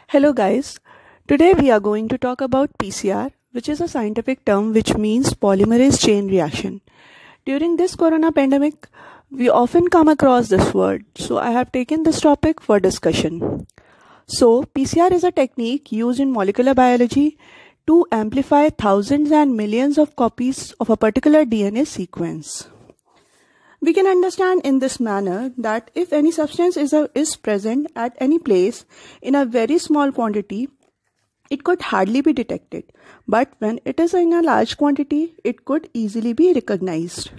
Hello guys, today we are going to talk about PCR, which is a scientific term which means polymerase chain reaction. During this corona pandemic, we often come across this word, so I have taken this topic for discussion. So, PCR is a technique used in molecular biology to amplify thousands and millions of copies of a particular DNA sequence. We can understand in this manner that if any substance is present at any place in a very small quantity, it could hardly be detected. But when it is in a large quantity, it could easily be recognized.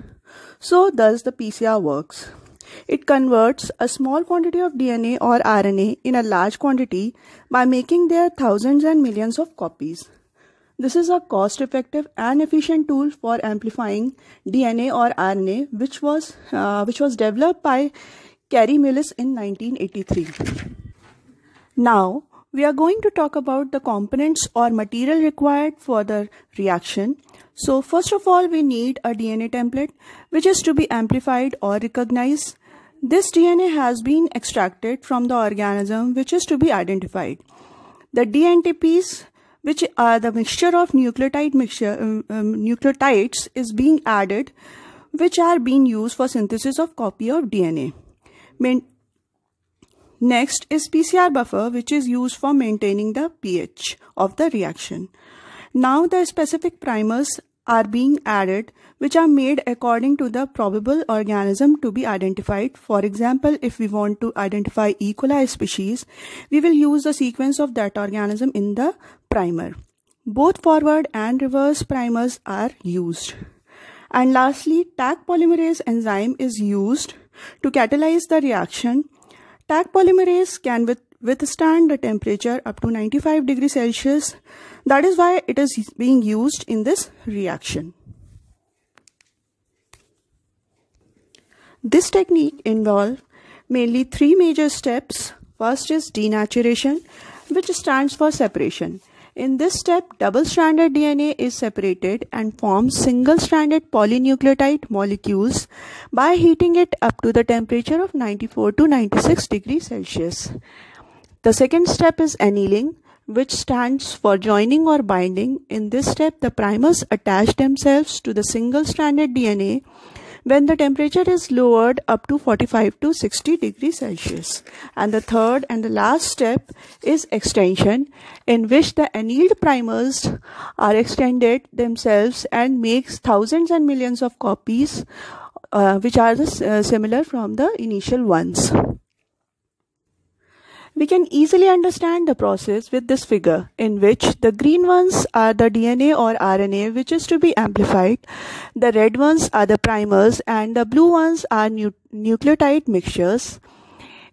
So thus the PCR works. It converts a small quantity of DNA or RNA in a large quantity by making their thousands and millions of copies. This is a cost-effective and efficient tool for amplifying DNA or RNA, which was developed by Kary Mullis in 1983. Now, we are going to talk about the components or material required for the reaction. So, first of all, we need a DNA template, which is to be amplified or recognized. This DNA has been extracted from the organism, which is to be identified. The dNTPs, which are the mixture of nucleotides, is being added, which are being used for synthesis of copy of DNA. Next is PCR buffer, which is used for maintaining the pH of the reaction. Now the specific primers are being added, which are made according to the probable organism to be identified. For example, if we want to identify E. coli species, we will use the sequence of that organism in the primer. Both forward and reverse primers are used. And lastly, Taq polymerase enzyme is used to catalyze the reaction. Taq polymerase can withstand the temperature up to 95 degrees Celsius. That is why it is being used in this reaction. This technique involves mainly three major steps. First is denaturation, which stands for separation. In this step, double-stranded DNA is separated and forms single-stranded polynucleotide molecules by heating it up to the temperature of 94 to 96 degrees Celsius. The second step is annealing, which stands for joining or binding. In this step, the primers attach themselves to the single-stranded DNA when the temperature is lowered up to 45 to 60 degrees Celsius. And the third and the last step is extension, in which the annealed primers are extended themselves and makes thousands and millions of copies, which are similar from the initial ones. We can easily understand the process with this figure, in which the green ones are the DNA or RNA which is to be amplified, the red ones are the primers, and the blue ones are nucleotide mixtures.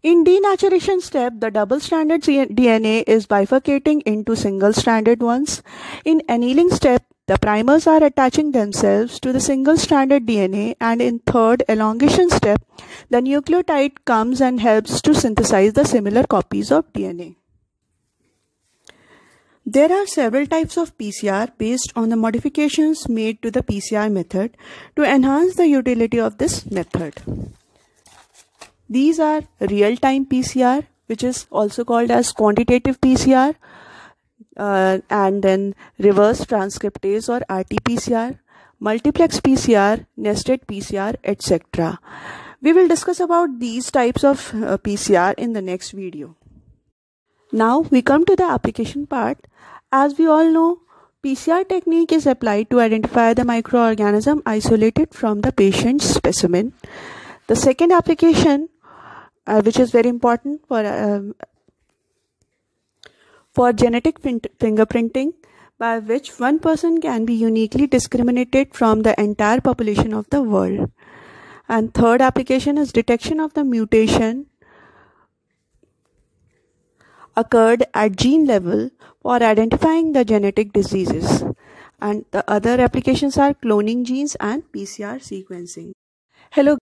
In denaturation step, the double-stranded DNA is bifurcating into single-stranded ones. In annealing step, the primers are attaching themselves to the single-stranded DNA, and in third elongation step, the nucleotide comes and helps to synthesize the similar copies of DNA. There are several types of PCR based on the modifications made to the PCR method to enhance the utility of this method. These are real-time PCR, which is also called as quantitative PCR, and then reverse transcriptase or RT-PCR, multiplex PCR, nested PCR, etc. We will discuss about these types of PCR in the next video. Now we come to the application part. As we all know, PCR technique is applied to identify the microorganism isolated from the patient's specimen. The second application, which is very important for genetic fingerprinting, by which one person can be uniquely discriminated from the entire population of the world. And third application is detection of the mutation occurred at gene level for identifying the genetic diseases. And the other applications are cloning genes and PCR sequencing. Hello